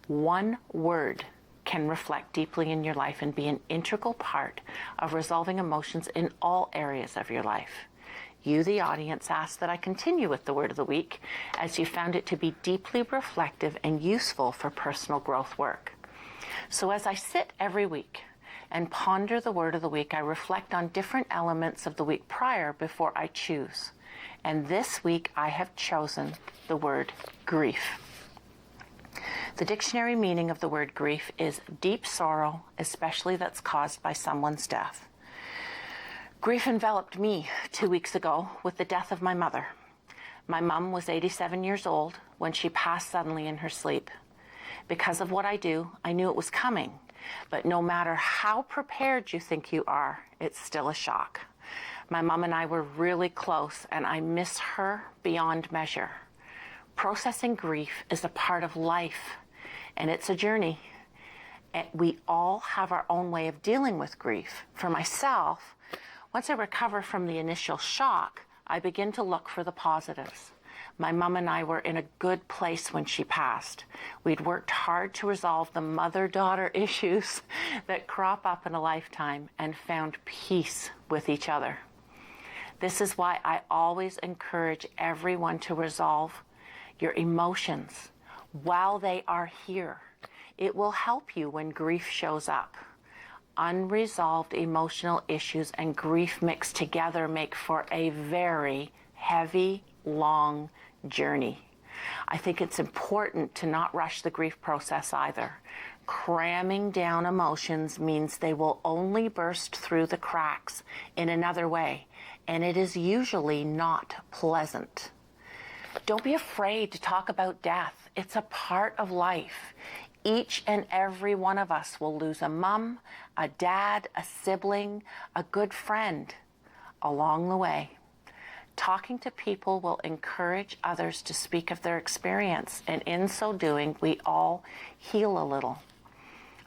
One word can reflect deeply in your life and be an integral part of resolving emotions in all areas of your life. You, the audience, asked that I continue with the word of the week as you found it to be deeply reflective and useful for personal growth work. So as I sit every week and ponder the word of the week, I reflect on different elements of the week prior before I choose. And this week I have chosen the word grief. The dictionary meaning of the word grief is deep sorrow, especially that's caused by someone's death. Grief enveloped me 2 weeks ago with the death of my mother. My mom was 87 years old when she passed suddenly in her sleep. Because of what I do, I knew it was coming. But no matter how prepared you think you are, it's still a shock. My mom and I were really close, and I miss her beyond measure. Processing grief is a part of life, and it's a journey. And we all have our own way of dealing with grief. For myself, once I recover from the initial shock, I begin to look for the positives. My mom and I were in a good place when she passed. We'd worked hard to resolve the mother-daughter issues that crop up in a lifetime and found peace with each other. This is why I always encourage everyone to resolve your emotions while they are here. It will help you when grief shows up. Unresolved emotional issues and grief mixed together make for a very heavy, long journey. I think it's important to not rush the grief process either. Cramming down emotions means they will only burst through the cracks in another way, and it is usually not pleasant. Don't be afraid to talk about death. It's a part of life. Each and every one of us will lose a mom, a dad, a sibling, a good friend along the way. Talking to people will encourage others to speak of their experience, and in so doing, we all heal a little.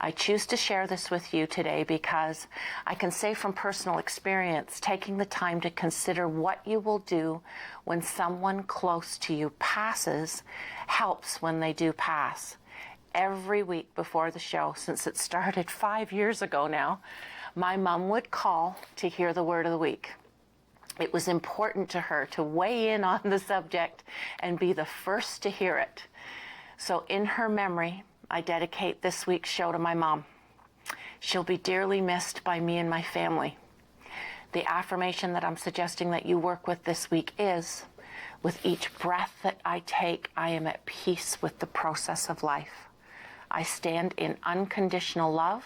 I choose to share this with you today because I can say from personal experience, taking the time to consider what you will do when someone close to you passes helps when they do pass. Every week before the show, since it started 5 years ago now, my mom would call to hear the word of the week. It was important to her to weigh in on the subject and be the first to hear it. So in her memory, I dedicate this week's show to my mom. She'll be dearly missed by me and my family. The affirmation that I'm suggesting that you work with this week is, with each breath that I take, I am at peace with the process of life. I stand in unconditional love,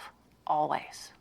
always.